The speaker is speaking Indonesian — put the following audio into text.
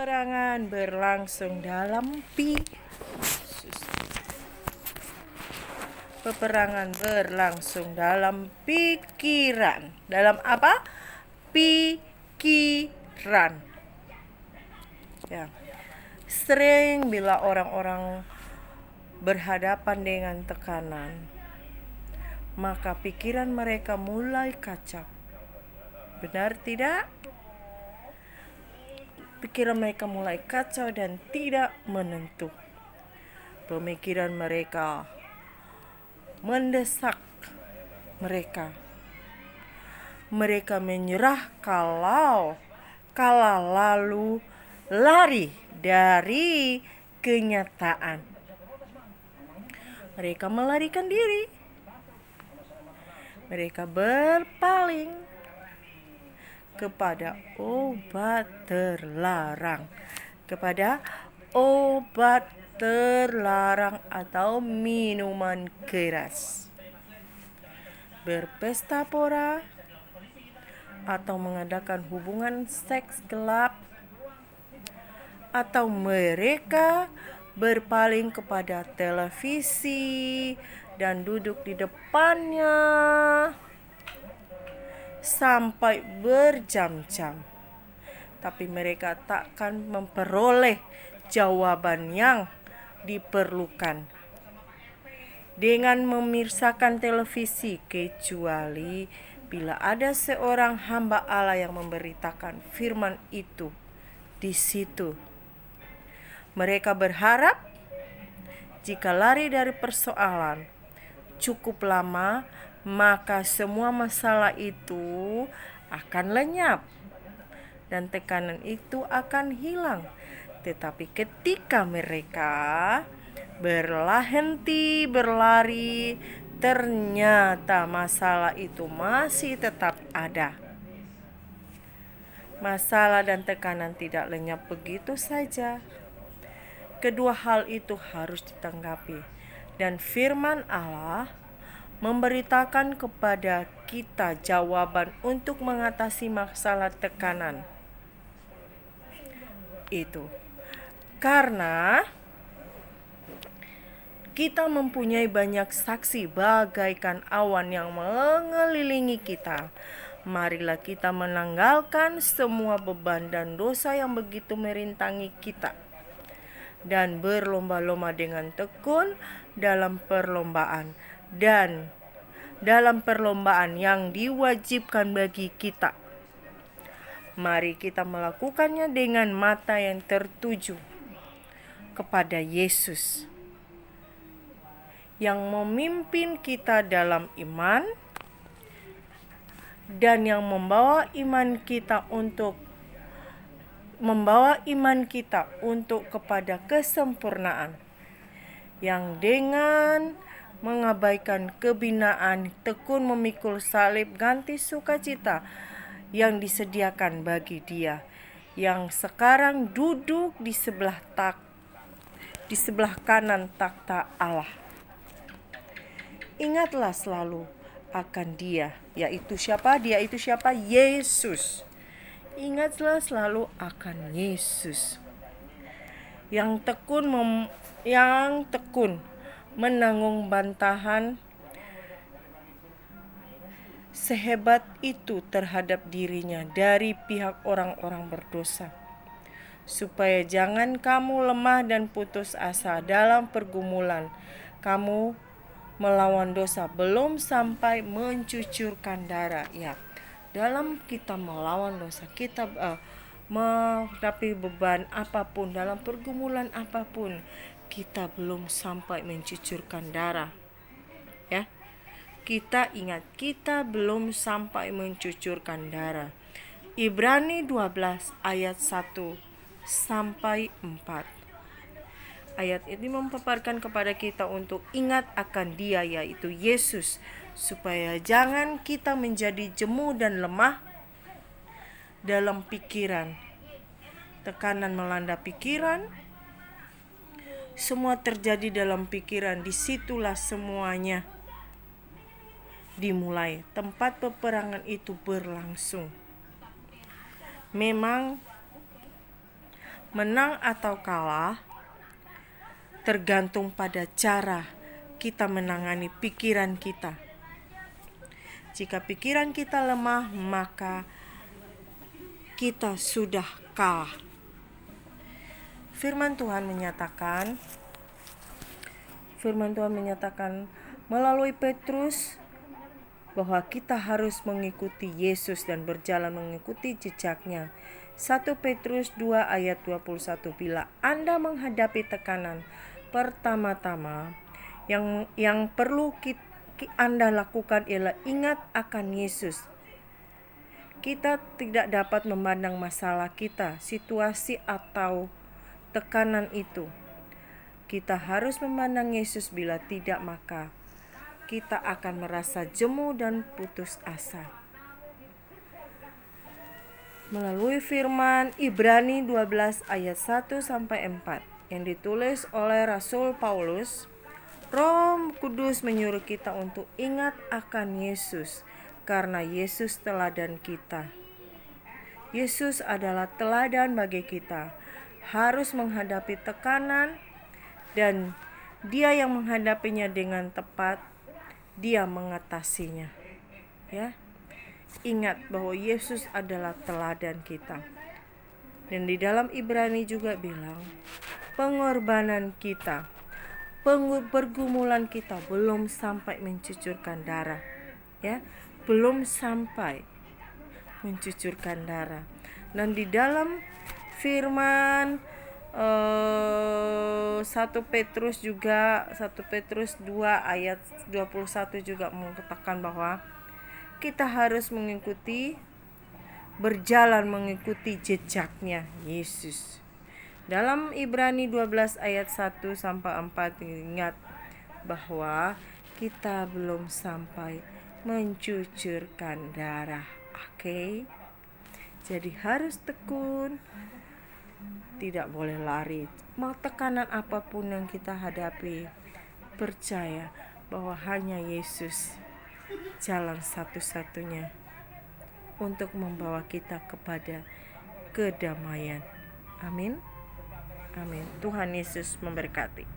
Peperangan berlangsung dalam pikiran. Dalam apa? Pikiran. Ya. Sering bila orang-orang berhadapan dengan tekanan, maka pikiran mereka mulai kacau. Benar tidak? Pikiran mereka mulai kacau dan tidak menentu. Pemikiran mereka mendesak mereka. Mereka menyerah kalau lalu lari dari kenyataan. Mereka melarikan diri. Mereka berpaling kepada obat terlarang. Atau minuman keras. Berpesta pora atau mengadakan hubungan seks gelap, atau mereka berpaling kepada televisi dan duduk di depannya sampai berjam-jam. Tapi mereka takkan memperoleh jawaban yang diperlukan dengan memirsakan televisi, kecuali bila ada seorang hamba Allah yang memberitakan firman itu di situ. Mereka berharap jika lari dari persoalan cukup lama, maka semua masalah itu akan lenyap dan tekanan itu akan hilang. Tetapi ketika mereka berlari, ternyata masalah itu masih tetap ada. Masalah dan tekanan tidak lenyap begitu saja. Kedua hal itu harus ditanggapi. Dan firman Allah memberitakan kepada kita jawaban untuk mengatasi masalah tekanan itu. Karena kita mempunyai banyak saksi bagaikan awan yang mengelilingi kita. Marilah kita menanggalkan semua beban dan dosa yang begitu merintangi kita, dan berlomba-lomba dengan tekun dalam perlombaan yang diwajibkan bagi kita. Mari kita melakukannya dengan mata yang tertuju kepada Yesus yang memimpin kita dalam iman dan yang membawa iman kita untuk kepada kesempurnaan, yang dengan mengabaikan kebinaan tekun memikul salib ganti sukacita yang disediakan bagi Dia yang sekarang duduk di sebelah kanan takhta Allah. Ingatlah selalu akan Dia, yaitu siapa? Dia itu siapa? Yesus. Ingatlah selalu akan Yesus yang tekun menanggung bantahan sehebat itu terhadap dirinya dari pihak orang-orang berdosa, supaya jangan kamu lemah dan putus asa dalam pergumulan kamu melawan dosa, belum sampai mencucurkan darah. Ya, dalam kita melawan dosa, kita menghadapi beban apapun, dalam pergumulan apapun, kita belum sampai mencucurkan darah. Ya, kita ingat, kita belum sampai mencucurkan darah. Ibrani 12 ayat 1 sampai 4. Ayat ini memaparkan kepada kita untuk ingat akan Dia, yaitu Yesus, supaya jangan kita menjadi jemu dan lemah dalam pikiran. Tekanan melanda pikiran, semua terjadi dalam pikiran. Disitulah semuanya dimulai. Tempat peperangan itu berlangsung. Memang Menang atau kalah tergantung pada cara kita menangani pikiran kita. Jika pikiran kita lemah, maka kita sudah kalah. Firman Tuhan menyatakan melalui Petrus bahwa kita harus mengikuti Yesus dan berjalan mengikuti jejaknya. 1 Petrus 2 ayat 21, bila Anda menghadapi tekanan, pertama-tama yang perlu Anda lakukan ialah ingat akan Yesus. Kita tidak dapat memandang masalah kita, situasi atau tekanan itu. Kita harus memandang Yesus, bila tidak maka kita akan merasa jemu dan putus asa. Melalui firman Ibrani 12 ayat 1-4 yang ditulis oleh Rasul Paulus, Roh Kudus menyuruh kita untuk ingat akan Yesus karena Yesus teladan kita. Yesus adalah teladan bagi kita. Harus menghadapi tekanan dan Dia yang menghadapinya dengan tepat, Dia mengatasinya. Ya. Ingat bahwa Yesus adalah teladan kita. Dan di dalam Ibrani juga bilang, pengorbanan kita, pergumulan kita belum sampai mencucurkan darah. Ya, belum sampai mencucurkan darah. Dan di dalam firman 1 Petrus 2 ayat 21 juga mengatakan bahwa kita harus berjalan mengikuti jejaknya Yesus. Dalam Ibrani 12 ayat 1-4 ingat bahwa kita belum sampai mencucurkan darah. Oke. Jadi harus tekun, tidak boleh lari. Mau tekanan apapun yang kita hadapi, percaya bahwa hanya Yesus jalan satu-satunya untuk membawa kita kepada kedamaian. Amin. Amin. Tuhan Yesus memberkati.